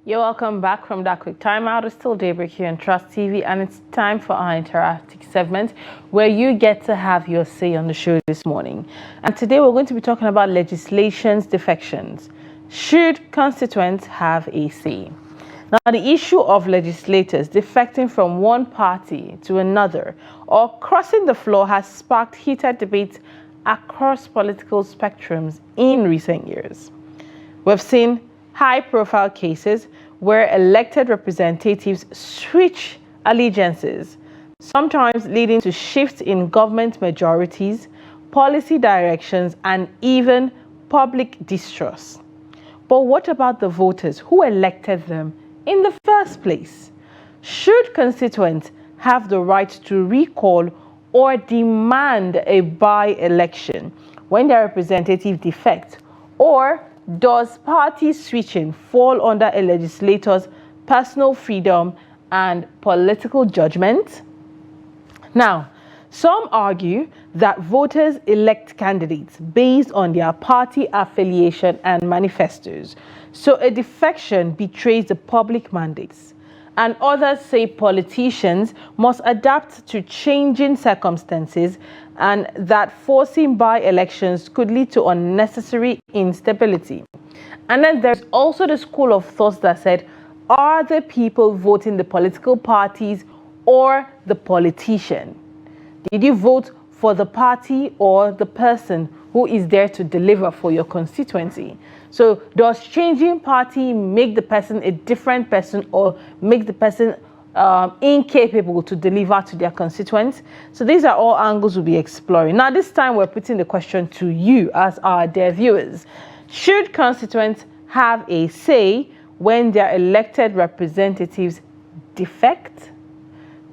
You're welcome back from that quick timeout. It's still Daybreak here on Trust TV, and it's time for our interactive segment where you get to have your say on the show this morning. And today we're going to be talking about legislation's defections. Should constituents have a say? Now, the issue of legislators defecting from one party to another or crossing the floor has sparked heated debate across political spectrums in recent years. We've seen high-profile cases where elected representatives switch allegiances, sometimes leading to shifts in government majorities, policy directions, and even public distrust. But what about the voters who elected them in the first place? Should constituents have the right to recall or demand a by-election when their representative defects, or does party switching fall under a legislator's personal freedom and political judgment? Now, some argue that voters elect candidates based on their party affiliation and manifestos, so a defection betrays the public mandates. And others say politicians must adapt to changing circumstances and that forcing by-elections could lead to unnecessary instability. And then there's also the school of thought that said, are the people voting the political parties or the politician? Did you vote for the party or the person who is there to deliver for your constituency? So does changing party make the person a different person or make the person incapable to deliver to their constituents? So these are all angles we'll be exploring. Now, this time we're putting the question to you as our dear viewers. Should constituents have a say when their elected representatives defect?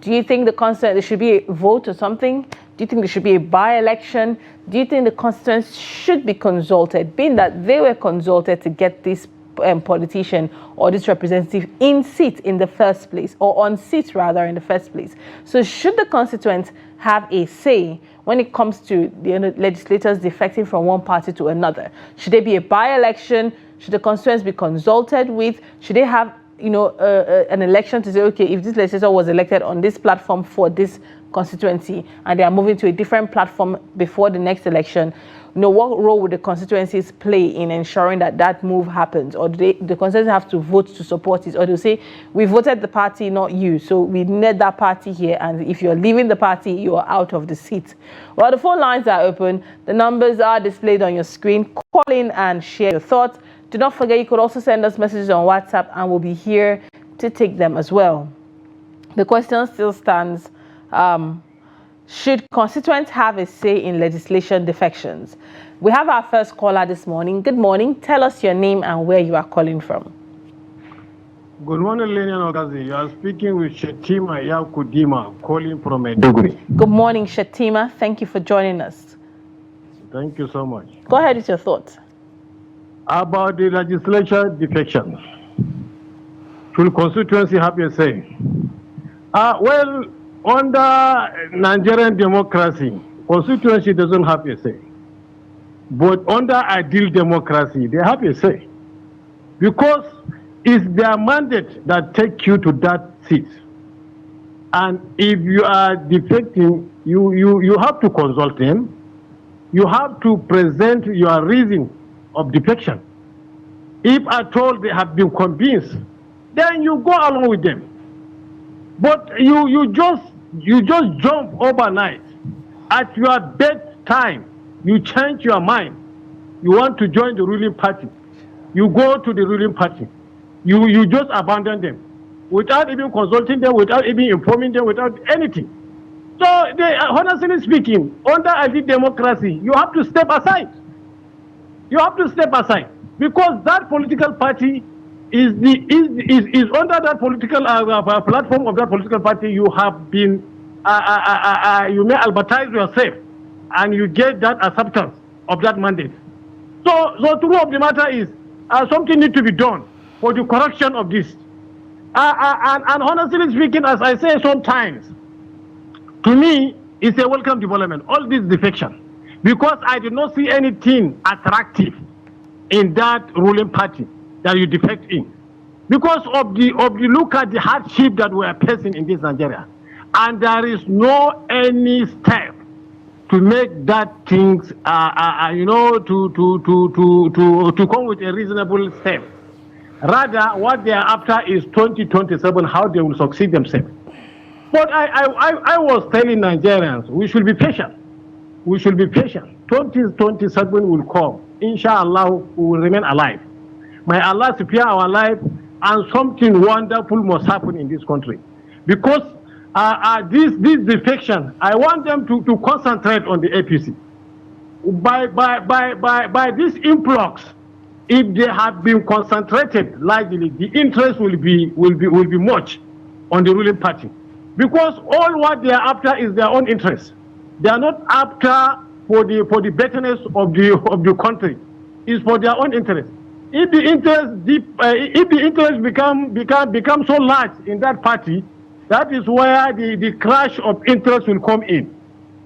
Do you think there should be a vote or something? Do you think there should be a by-election? Do you think the constituents should be consulted, being that they were consulted to get this politician or this representative in seat in the first place, or on seat rather in the first place? So should the constituents have a say when it comes to the legislators defecting from one party to another? Should there be a by-election? Should the constituents be consulted with? Should they have an election to say, okay, if this legislator was elected on this platform for this constituency and they are moving to a different platform before the next election, what role would the constituencies play in ensuring that that move happens? Or do the constituencies have to vote to support it? Or do they say, we voted the party, not you, so we need that party here, and if you're leaving the party, you are out of the seat? Well, the phone lines are open. The numbers are displayed on your screen. Call in and share your thoughts. Do not forget, you could also send us messages on WhatsApp, and we'll be here to take them as well. The question still stands. Should constituents have a say in legislation defections? We have our first caller this morning. Good morning. Tell us your name and where you are calling from. Good morning, Lilian Ogazi. You are speaking with Shetima Yakudima, calling from Maiduguri. Good morning, Shetima. Thank you for joining us. Thank you so much. Go ahead with your thoughts. About the legislature defection, should constituency have a say? Well, under Nigerian democracy, constituency doesn't have a say. But under ideal democracy, they have a say. Because it's their mandate that take you to that seat. And if you are defecting, you have to consult them. You have to present your reason of defection. If at all they have been convinced, then you go along with them. But you just jump overnight. At your bedtime, you change your mind. You want to join the ruling party. You go to the ruling party. You just abandon them without even consulting them, without even informing them, without anything. So, honestly speaking, under ideal democracy, you have to step aside. You have to step aside because that political party is under that political platform of that political party. You have been you may advertise yourself, and you get that acceptance of that mandate. So the truth of the matter is something needs to be done for the correction of this. And honestly speaking, as I say sometimes, to me, it's a welcome development. All this defection. Because I did not see anything attractive in that ruling party that you defect in. because of the look at the hardship that we are facing in this Nigeria, and there is no any step to make that things to come with a reasonable step. Rather, what they are after is 2027, how they will succeed themselves. But I was telling Nigerians, we should be patient. We should be patient. 2027 will come. Inshallah, we will remain alive. May Allah spare our life, and something wonderful must happen in this country. Because this defection, I want them to concentrate on the APC. By this influx, if they have been concentrated largely, the interest will be much on the ruling party, because all what they are after is their own interest. They are not after for the betterness of the country. It's for their own interest. If the interest become so large in that party, that is where the clash of interest will come in,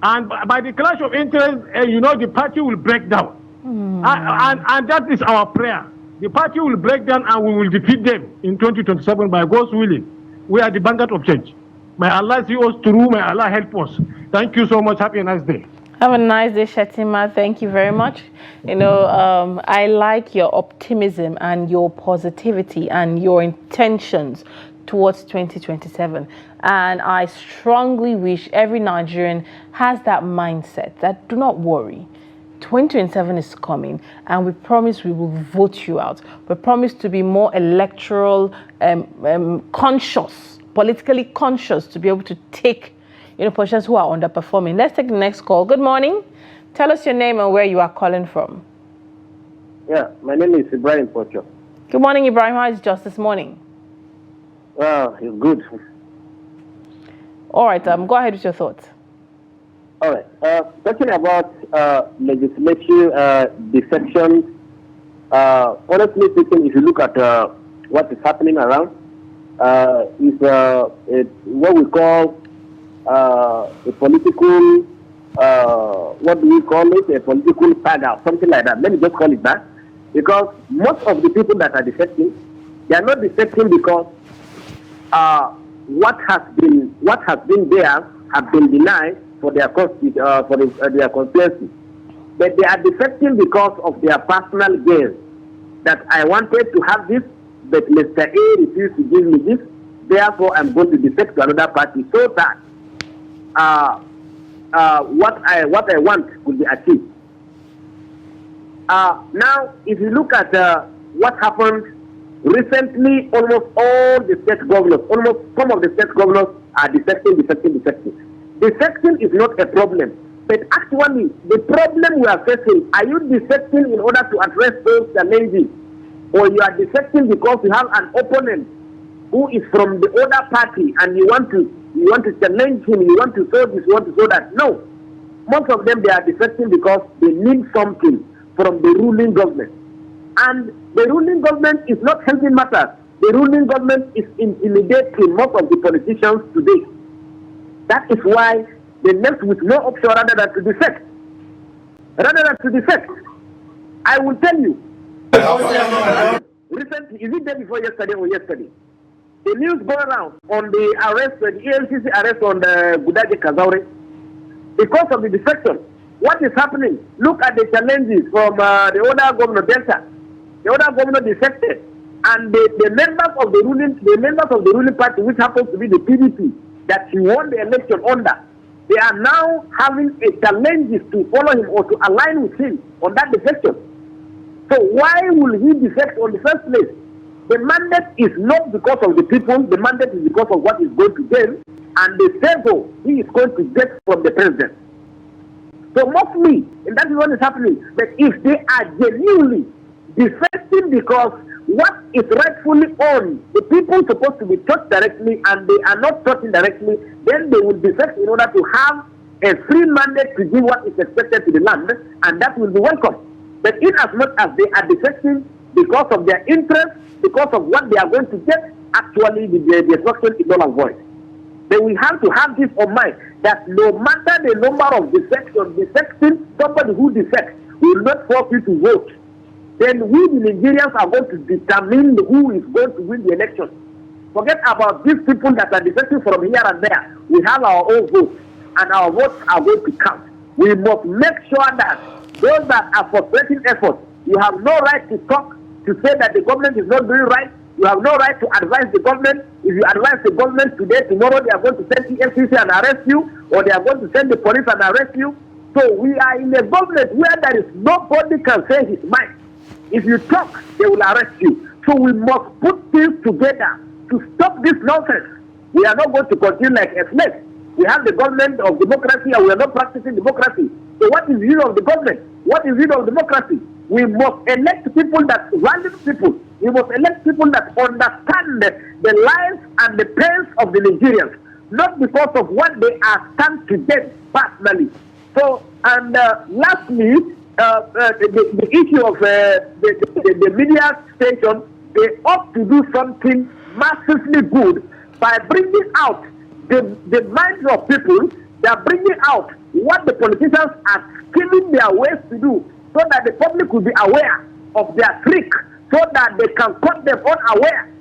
and by the clash of interest, the party will break down. And that is our prayer. The party will break down, and we will defeat them in 2027 by God's willing. We are the vanguard of change. May Allah see us through. May Allah help us. Thank you so much. Have a nice day. Have a nice day, Shetima. Thank you very much. I like your optimism and your positivity and your intentions towards 2027. And I strongly wish every Nigerian has that mindset that do not worry. 2027 is coming, and we promise we will vote you out. We promise to be more electoral conscious, politically conscious, to be able to take politicians who are underperforming. Let's take the next call. Good morning. Tell us your name and where you are calling from. Yeah, my name is Ibrahim Pocho. Good morning, Ibrahim. How is just this morning? It's good. All right, go ahead with your thoughts. All right. Talking about legislative defections, honestly speaking, if you look at what is happening around, is what we call a political, what do we call it? A political saga, something like that. Let me just call it that. Because most of the people that are defecting, they are not defecting because what has been there have been denied for their their constituency, but they are defecting because of their personal gain. That I wanted to have this, but Mr. A refused to give me this. Therefore, I'm going to defect to another party so that what I want will be achieved. Now, if you look at what happened recently, almost all the state governors, almost some of the state governors are defecting. Defecting is not a problem, but actually the problem we are facing, are you defecting in order to address those challenges, or you are defecting because you have an opponent who is from the other party and you want to challenge him, you want to show this, you want to show that? No. Most of them, they are defecting because they need something from the ruling government. And the ruling government is not helping matters. The ruling government is intimidating most of the politicians today. That is why they left with no option rather than to defect. I will tell you. Recently, is it day before yesterday or yesterday? The news go around on the arrest, the ELCC arrest on the Gudaje Kazaure. Because of the defection, what is happening? Look at the challenges from the other governor Delta. The other governor defected, and the members of the ruling party, which happens to be the PDP, that he won the election under, they are now having a challenge to follow him or to align with him on that defection. So why will he defect on the first place? The mandate is not because of the people, the mandate is because of what is going to them and the favor he is going to get from the president. So mostly, and that is what is happening, that if they are genuinely defecting because what is rightfully on the people supposed to be taught directly and they are not taught indirectly, then they will defect in order to have a free mandate to give what is expected to the land, and that will be welcome. But in as much as they are defecting because of their interest, because of what they are going to get, actually the destruction is null and void. Then we have to have this on mind, that no matter the number of defecting, somebody who defects will not force you to vote. then we, the Nigerians, are going to determine who is going to win the election. Forget about these people that are defecting from here and there. We have our own votes, and our votes are going to count. We must make sure that those that are frustrating efforts, you have no right to talk, to say that the government is not doing right. You have no right to advise the government. If you advise the government today, tomorrow they are going to send the FCC and arrest you, or they are going to send the police and arrest you. So we are in a government where there is nobody can say his mind. If you talk, they will arrest you. So we must put things together to stop this nonsense. We are not going to continue like a slave. We have the government of democracy and we are not practicing democracy. So what is the use of the government? What is the use of democracy? We must elect people that value people. We must elect people that understand the lives and the pains of the Nigerians, not because of what they are stand to them personally. So, and lastly, the issue of the media station, they ought to do something massively good by bringing out the minds of people. They are bringing out what the politicians are scheming their ways to do, so that the public will be aware of their trick, so that they can cut them unaware.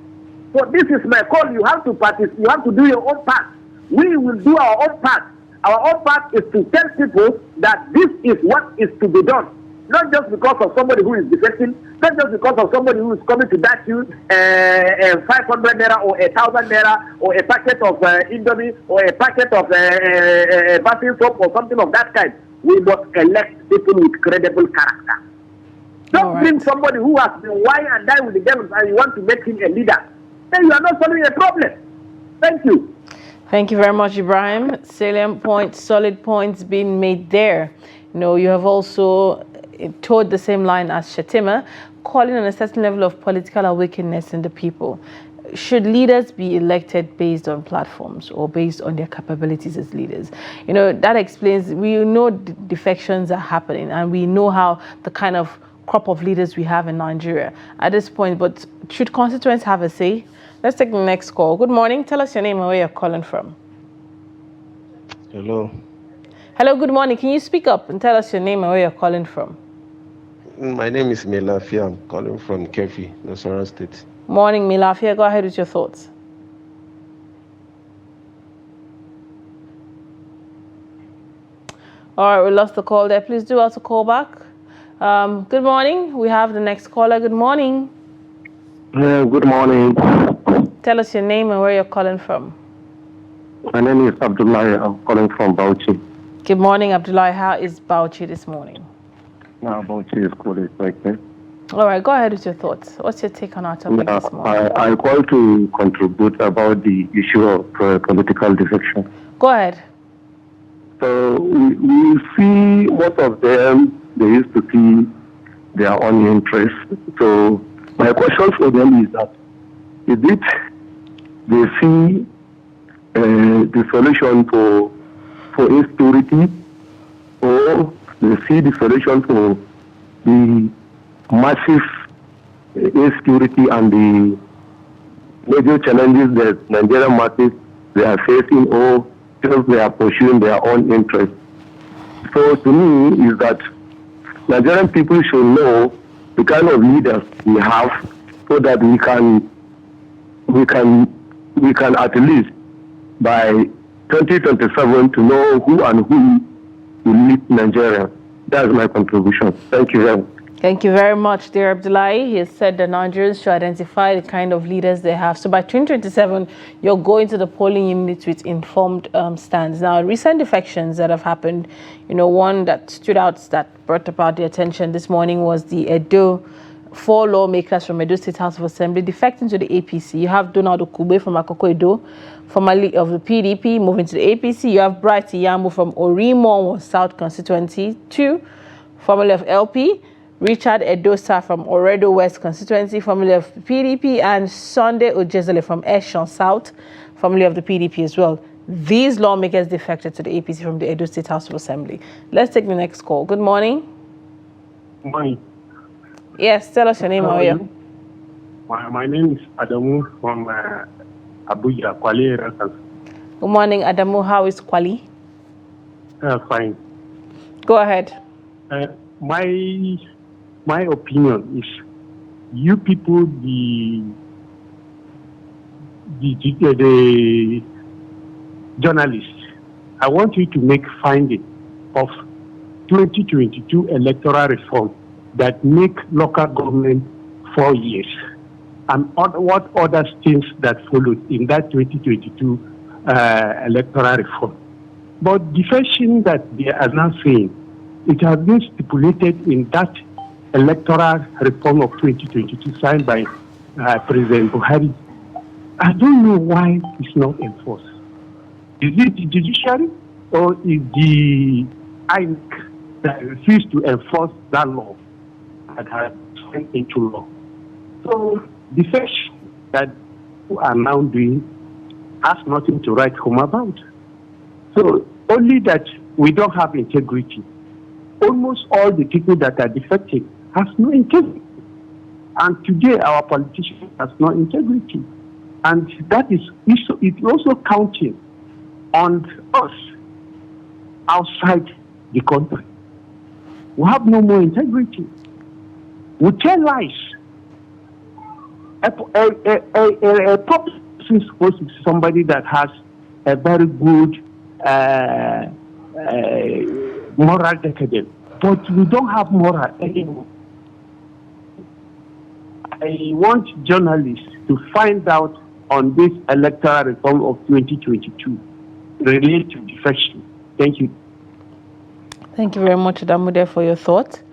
So this is my call. You have to participate. You have to do your own part. We will do our own part. Our own part is to tell people that this is what is to be done. Not just because of somebody who is defecting, not just because of somebody who is coming to dash you 500 naira or 1,000 naira or a packet of Indomie or a packet of bathing soap or something of that kind. We must elect people with credible character. Don't bring somebody who has been wine and dine with the devils and you want to make him a leader. Then you are not solving a problem. Thank you. Thank you very much, Ibrahim. Salient points, solid points being made there. You know, you have also towed the same line as Shatima, calling on a certain level of political awakeness in the people. Should leaders be elected based on platforms or based on their capabilities as leaders? You know, that explains, we know defections are happening and we know how the kind of crop of leaders we have in Nigeria at this point, but should constituents have a say? Let's take the next call. Good morning. Tell us your name and where you're calling from. Hello. Hello, good morning. Can you speak up and tell us your name and where you're calling from? My name is Melafia. I'm calling from Kefi, Nasarawa State. Morning, Milafia. Go ahead with your thoughts. All right, we lost the call there. Please do also call back. Good morning. We have the next caller. Good morning. Good morning. Tell us your name and where you're calling from. My name is Abdullah. I'm calling from Bauchi. Good morning, Abdullah. How is Bauchi this morning? Now, Bauchi is cool. It's okay. All right, go ahead with your thoughts. What's your take on our topic this morning? I call to contribute about the issue of political defection. Go ahead. So we see most of them, they used to see their own interests. So my question for them is that, is it they see the solution for insecurity, or they see the solution for the massive insecurity and the major challenges that Nigerian markets they are facing, or just they are pursuing their own interests? So to me is that Nigerian people should know the kind of leaders we have, so that we can at least by 2027 to know who and who will lead Nigeria. That's my contribution. Thank you very much. Thank you very much, dear Abdullahi. He has said that Nigerians should identify the kind of leaders they have. So by 2027, you're going to the polling unit with informed stands. Now, recent defections that have happened, you know, one that stood out that brought about the attention this morning was the Edo, 4 lawmakers from Edo State House of Assembly defecting to the APC. You have Donald Okube from Akoko Edo, formerly of the PDP, moving to the APC. You have Bright Iyambu from Orimo South Constituency 2, formerly of LP. Richard Edosa from Oredo West Constituency, formerly of the PDP, and Sunday Ojezele from Eshon South, formerly of the PDP as well. These lawmakers defected to the APC from the Edo State House of Assembly. Let's take the next call. Good morning. Good morning. Yes, tell us your name. How are you? My name is Adamu from Abuja, Kwale. Good morning, Adamu. How is Kwali? Fine. Go ahead. My my opinion is, you people, the journalists, I want you to make finding of 2022 electoral reform that make local government 4 years, and what other things that followed in that 2022 electoral reform. But defection that they are now saying, it has been stipulated in that electoral reform of 2022 signed by President Buhari. I don't know why it's not enforced. Is it the judiciary or is the INEC that refused to enforce that law that has signed into law? So the defection that people are now doing has nothing to write home about. So only that we don't have integrity. Almost all the people that are defecting have no integrity. And today our politicians have no integrity. And that is it's also counting on us outside the country. We have no more integrity. We tell lies. A public is supposed to be somebody that has a very good moral decadence, but we don't have moral anymore. I want journalists to find out on this electoral reform of 2022 related to defection. Thank you. Thank you very much, Damude, for your thoughts.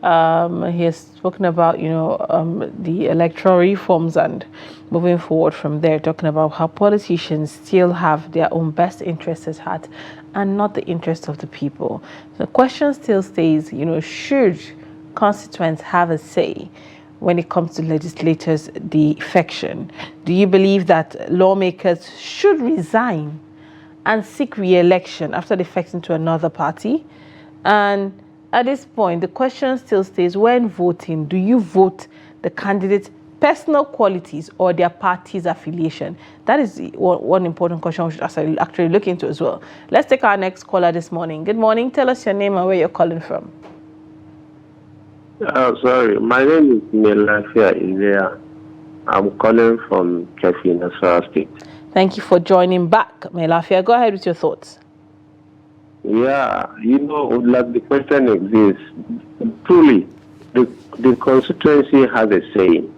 He has spoken about, the electoral reforms and moving forward from there, talking about how politicians still have their own best interests at heart and not the interests of the people. The question still stays, should constituents have a say when it comes to legislators' defection? Do you believe that lawmakers should resign and seek re-election after defecting to another party? And at this point, the question still stays, when voting, do you vote the candidate's personal qualities or their party's affiliation? That is one important question we should actually look into as well. Let's take our next caller this morning. Good morning. Tell us your name and where you're calling from. Sorry, my name is Melafia. I'm calling from Kefi, Nasarawa State. Thank you for joining back, Melafia. Go ahead with your thoughts. Yeah, like the question exists. Truly, the constituency has a saying.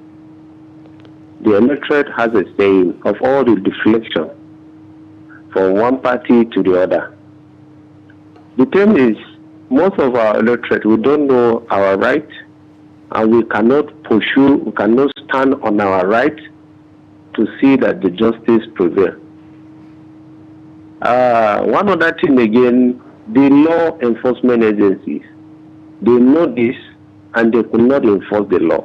The electorate has a saying of all the deflection from one party to the other. The thing is, most of our electorate, we don't know our right, and we cannot pursue, we cannot stand on our right to see that the justice prevails. One other thing again, the law enforcement agencies, they know this and they could not enforce the law.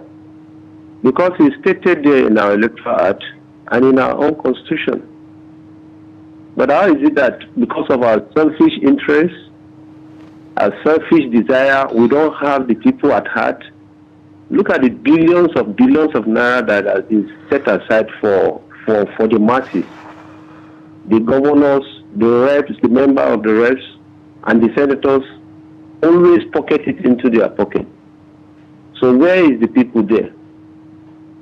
Because it's stated there in our electoral act and in our own constitution. But how is it that because of our selfish interests, our selfish desire, we don't have the people at heart? Look at the billions of naira that has been set aside for the masses. The governors, the reps, the member of the reps, and the senators always pocket it into their pocket. So where is the people there?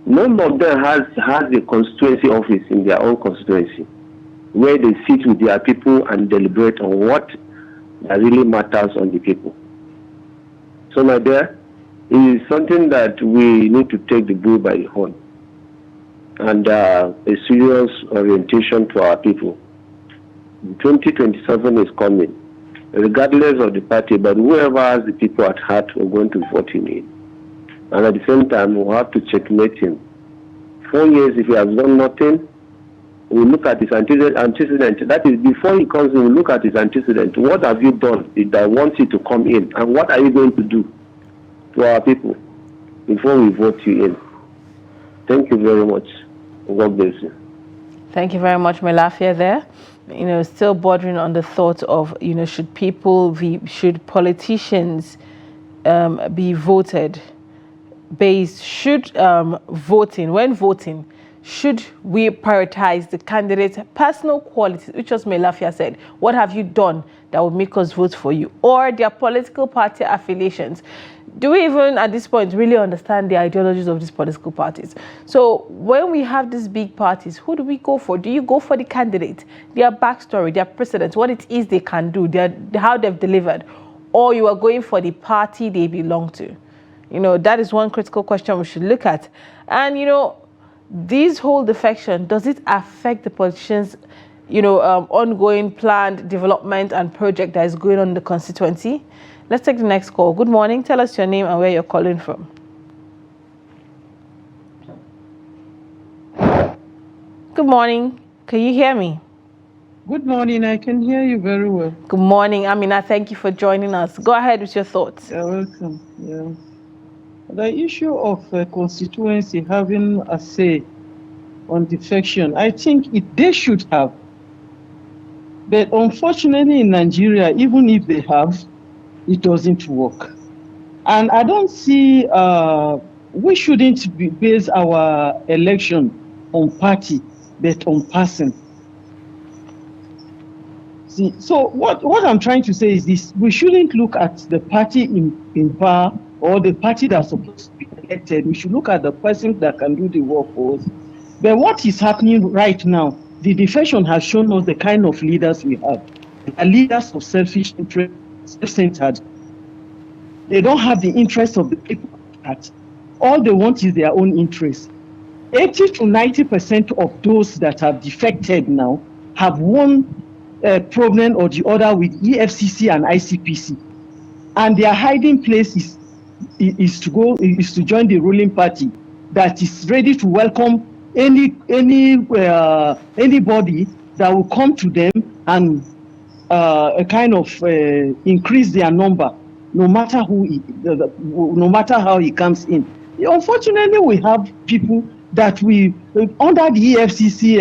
None of them has a constituency office in their own constituency where they sit with their people and deliberate on what that really matters on the people. So my dear, it is something that we need to take the bull by the horn and a serious orientation to our people. 2027 is coming, regardless of the party, but whoever has the people at heart, we're going to vote him in. And at the same time, we'll have to checkmate him. 4 years, if he has done nothing, we'll look at his antecedent. That is, before he comes in, we'll look at his antecedent. What have you done that wants you to come in? And what are you going to do to our people before we vote you in? Thank you very much. God bless you. Thank you very much, Melafia there. Still bordering on the thought of, should politicians be voted based, when voting, should we prioritize the candidate's personal qualities, which as Melafia said, what have you done that would make us vote for you, or their political party affiliations? do we even at this point really understand the ideologies of these political parties? So when we have these big parties, who do we go for? Do you go for the candidate, their backstory, their precedents, what it is they can do, how they've delivered, or you are going for the party they belong to? You know, that is one critical question we should look at. And, you know, this whole defection, does it affect the politicians, you know, ongoing planned development and project that is going on in the constituency? Let's take the next call. Good morning. Tell us your name and where you're calling from. Good morning. Can you hear me? Good morning. I can hear you very well. Good morning, Amina. Thank you for joining us. Go ahead with your thoughts. You're welcome. Yeah. The issue of constituency having a say on defection, I think they should have. But unfortunately in Nigeria, even if they have, it doesn't work. And I don't see, we shouldn't base our election on party, but on person. See, so what I'm trying to say is this: we shouldn't look at the party in power or the party that's supposed to be elected. We should look at the person that can do the work for us. But what is happening right now, the defection has shown us the kind of leaders we have. They are leaders of selfish interest, self-centered. They don't have the interest of the people at heart. All they want is their own interest. 80 to 90% of those that have defected now have one problem or the other with EFCC and ICPC, and their hiding place is to join the ruling party that is ready to welcome anybody that will come to them and a kind of increase their number, no matter no matter how he comes in. Unfortunately, we have people that we under the EFCC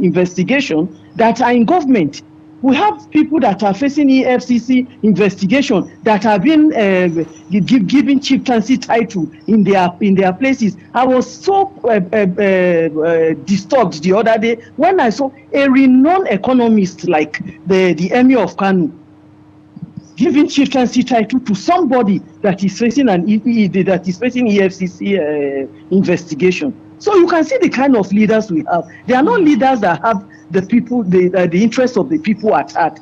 investigation that are in government. We have people that are facing EFCC investigation that have been given chieftaincy title in their places. I was so disturbed the other day when I saw a renowned economist like the Emir of Kano giving chieftaincy title to somebody that is facing EFCC investigation. So you can see the kind of leaders we have. They are not leaders that have the people, the interests of the people at heart.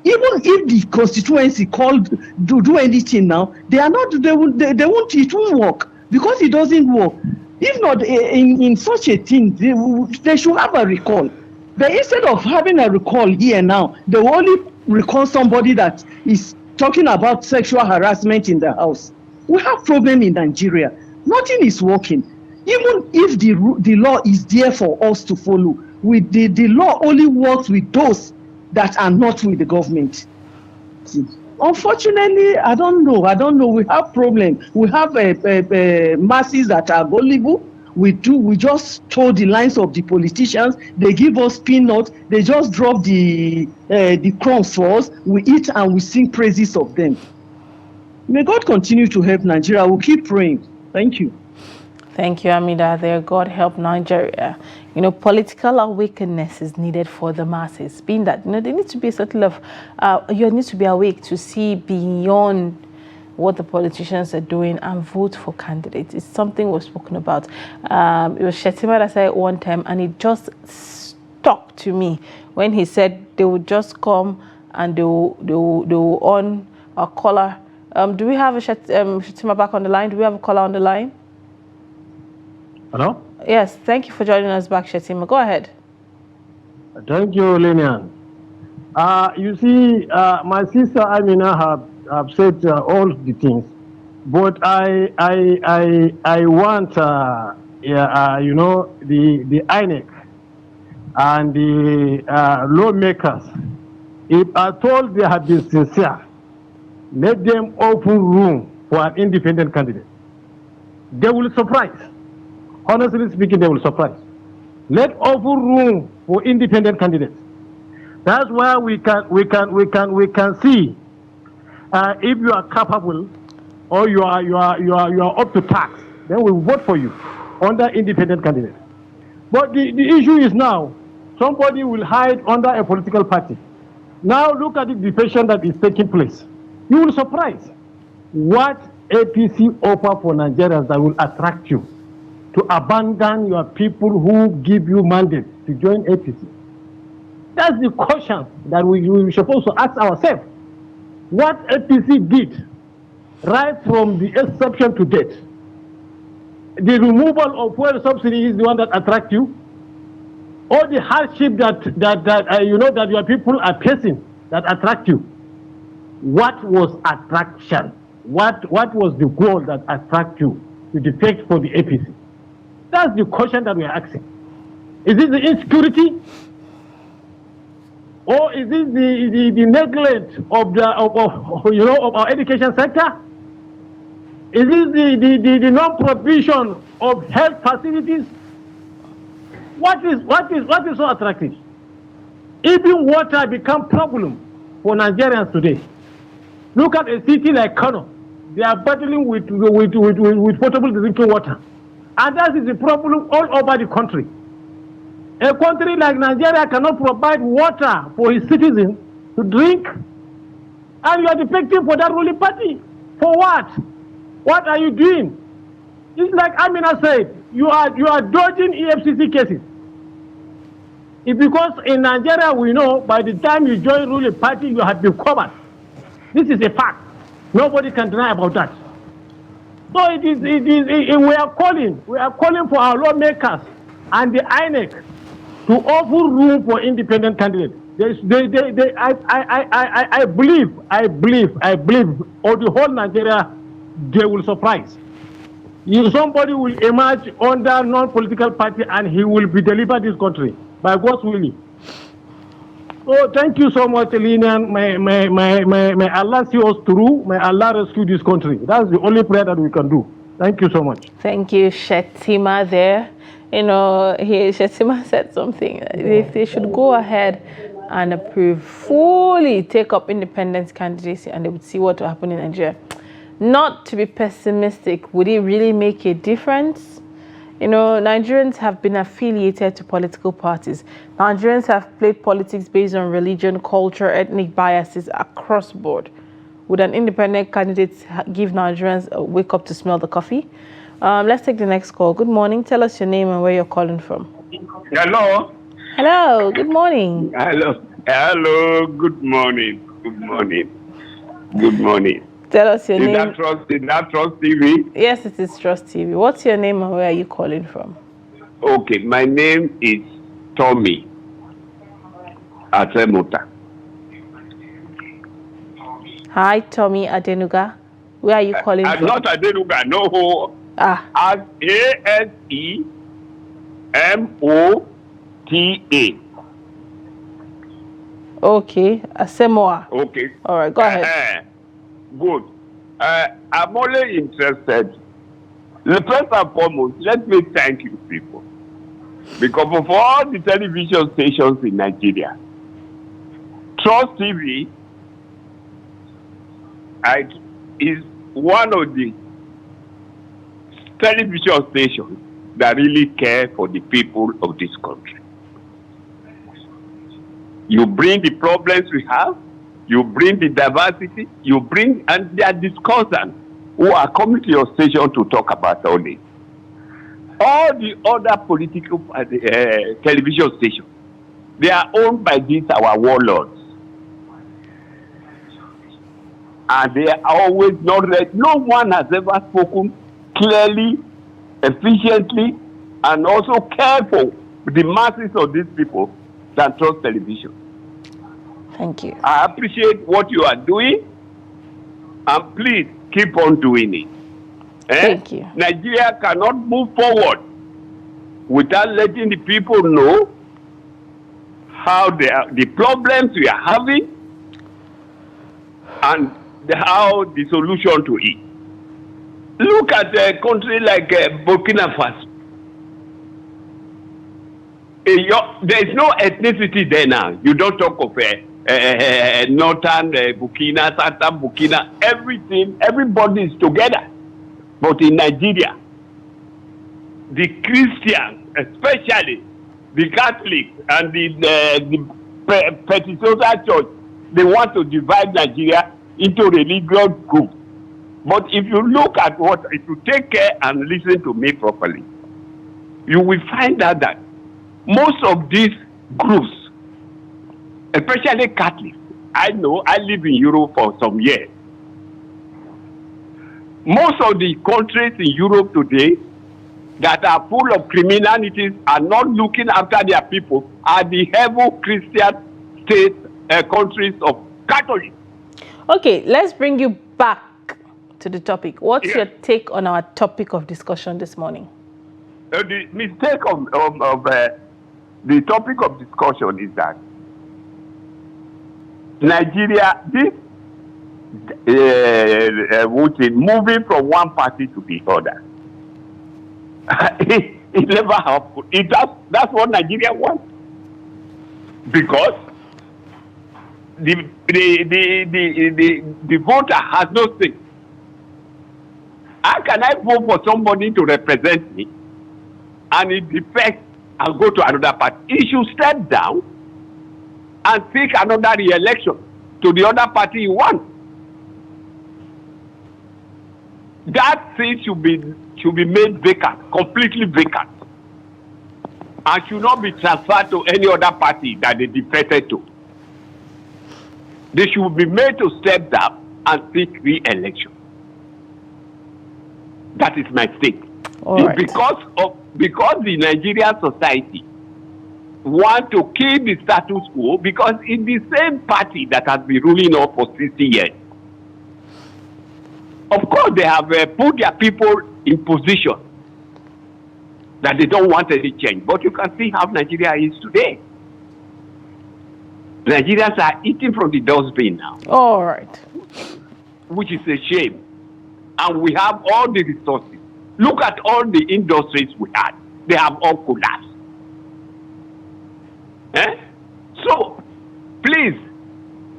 Even if the constituency called to do anything now, they are not. They won't. It won't work because it doesn't work. If not, in such a thing, they should have a recall. But instead of having a recall here now, they will only recall somebody that is talking about sexual harassment in the house. We have problem in Nigeria. Nothing is working. Even if the law is there for us to follow, the law only works with those that are not with the government. See, unfortunately, I don't know. We have problem. We have masses that are gullible. We just toe the lines of the politicians. They give us peanuts. They just drop the crumbs for us. We eat and we sing praises of them. May God continue to help Nigeria. We'll keep praying. Thank you. Thank you, Amida. There, God help Nigeria. You know, political awakeness is needed for the masses. Being that, you know, there needs to be a sort of, you need to be awake to see beyond what the politicians are doing and vote for candidates. It's something we've spoken about. It was Shetima that said one time, and it just stuck to me when he said they would just come and they will on a caller. Do we have a Shetima back on the line? Do we have a caller on the line? Hello? Yes, thank you for joining us back, Shetima. Go ahead. Thank you, Lilian. You see, my sister Amina have said all the things, but I want, you know, the INEC and the lawmakers, if at all they have been sincere, let them open room for an independent candidate. They will surprise. Honestly speaking, they will surprise. Let open room for independent candidates. That's where we can see if you are capable or you are up to task. Then we will vote for you under independent candidate. But the issue is now somebody will hide under a political party. Now look at the defection that is taking place. You will surprise. what APC offer for Nigerians that will attract you to abandon your people who give you mandate to join APC? That's the question that we're supposed to ask ourselves. What APC did right from the inception to date, the removal of fuel subsidy is the one that attracts you, or the hardship that your people are facing that attract you. What was attraction? What was the goal that attract you to defect for the APC? That's the question that we are asking. Is it the insecurity, or is it the neglect of our education sector? Is it the non-provision of health facilities? What is so attractive? Even water become problem for Nigerians today. Look at a city like Kano. They are battling with potable drinking water, and that is the problem all over the country. A country like Nigeria cannot provide water for its citizens to drink, and you are defecting for that ruling party. For what? What are you doing? It's like Amina said, you are dodging EFCC cases. It's because in Nigeria we know by the time you join ruling party you have been covered. This is a fact. Nobody can deny about that. So we are calling for our lawmakers and the INEC to offer room for independent candidates. I believe, or the whole Nigeria, they will surprise. Somebody will emerge under non-political party and he will be delivered this country by God's will. So thank you so much, Lilian. May Allah see us through. May Allah rescue this country. That's the only prayer that we can do. Thank you so much. Thank you, Shetima there. Shetima said something. If they should go ahead and approve, fully take up independent candidacy, and they would see what will happen in Nigeria. Not to be pessimistic, would it really make a difference? Nigerians have been affiliated to political parties. Nigerians have played politics based on religion, culture, ethnic biases across the board. Would an independent candidate give Nigerians a wake up to smell the coffee? Let's take the next call. Good morning. Tell us your name and where you're calling from. Hello. Hello. Good morning. Hello. Hello. Good morning. Good morning. Good morning. Tell us your name. Is that Trust TV? Yes, it is Trust TV. What's your name and where are you calling from? Okay, my name is Tommy Atemuta. Hi, Tommy Adenuga. Where are you calling from? Not Adenuga, no. As ASEMOTA. Okay, Asemoa. Okay. All right, go ahead. Good. I'm only interested. First and foremost, let me thank you people. Because of all the television stations in Nigeria, Trust TV is one of the television stations that really care for the people of this country. You bring the problems we have, you bring the diversity, and they are discussants who are coming to your station to talk about all this. All the other political television stations, they are owned by these our warlords. And they are always not read. No one has ever spoken clearly, efficiently, and also care for the masses of these people than Trust Television. Thank you. I appreciate what you are doing, and please keep on doing it. Thank you. Nigeria cannot move forward without letting the people know how the problems we are having and how the solution to it. Look at a country like Burkina Faso. There is no ethnicity there now. You don't talk of northern Burkina, southern Burkina. Everybody is together. But in Nigeria, the Christians, especially the Catholics and the Pentecostal church, they want to divide Nigeria into religious groups. But if you look at if you take care and listen to me properly, you will find out that most of these groups, especially Catholics, I know, I live in Europe for some years. Most of the countries in Europe today that are full of criminalities are not looking after their people, are the heavy Christian state countries of Catholics. Okay, let's bring you back to the topic. What's your take on our topic of discussion this morning? The mistake of the topic of discussion is that Nigeria, this which is moving from one party to the other. it never happened. That's what Nigeria wants. Because the voter has no say. How can I vote for somebody to represent me and it defects and go to another party? He should step down and seek another re-election to the other party he wants. That seat should be made vacant, completely vacant, and should not be transferred to any other party that they defected to. They should be made to step down and seek re-election. That is my stake. Right. Because the Nigerian society want to keep the status quo, because it's the same party that has been ruling us for 60 years. Of course, they have put their people in position that they don't want any change. But you can see how Nigeria is today. Nigerians are eating from the dustbin now. All right. Which is a shame. And we have all the resources. Look at all the industries we had. They have all collapsed. So, please,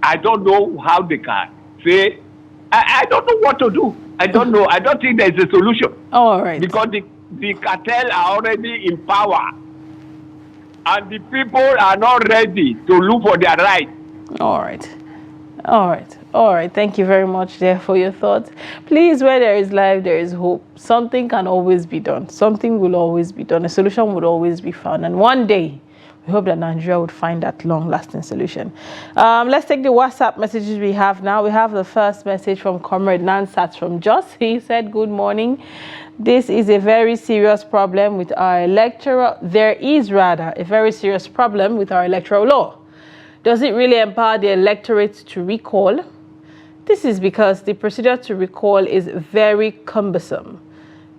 I don't know how they can say, I don't know what to do. I don't know. I don't think there's a solution. All right. Because the cartel are already in power. And the people are not ready to look for their rights. All right. All right. All right. Thank you very much there for your thoughts. Please, where there is life, there is hope. Something can always be done. Something will always be done. A solution would always be found. And one day, we hope that Nigeria would find that long-lasting solution. Let's take the WhatsApp messages we have now. We have the first message from Comrade Nansat from Jos. He said, good morning. This is a very serious problem with our electoral. There is rather a very serious problem with our electoral law. Does it really empower the electorate to recall? This is because the procedure to recall is very cumbersome.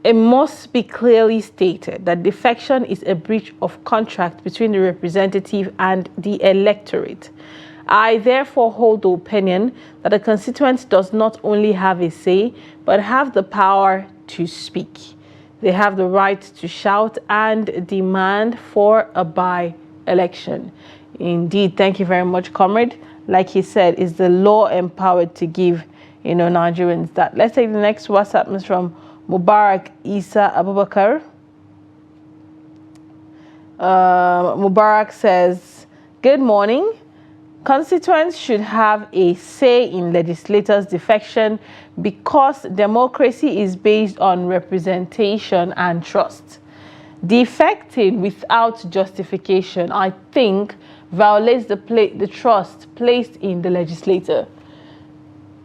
It must be clearly stated that defection is a breach of contract between the representative and the electorate. I therefore hold the opinion that a constituent does not only have a say, but have the power to speak. They have the right to shout and demand for a by-election. Indeed, thank you very much, comrade. Like he said, is the law empowered to give, Nigerians that? Let's take the next WhatsApp message from Mubarak Isa Abubakar. Mubarak says, good morning. Constituents should have a say in legislators' defection because democracy is based on representation and trust. Defecting without justification, I think, violates the trust placed in the legislator.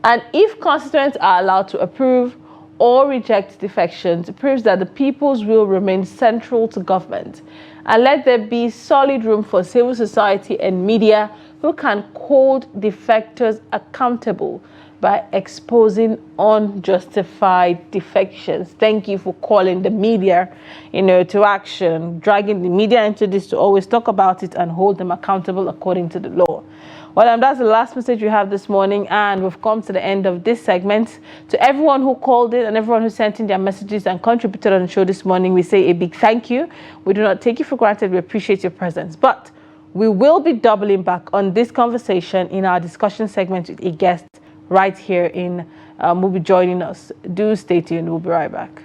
And if constituents are allowed to approve or reject defections, it proves that the people's will remains central to government. And let there be solid room for civil society and media who can hold defectors accountable by exposing unjustified defections. Thank you for calling the media, to action, dragging the media into this to always talk about it and hold them accountable according to the law. Well, that's the last message we have this morning, and we've come to the end of this segment. To everyone who called in and everyone who sent in their messages and contributed on the show this morning, we say a big thank you. We do not take you for granted. We appreciate your presence. But we will be doubling back on this conversation in our discussion segment with a guest right here in, will be joining us. Do stay tuned. We'll be right back.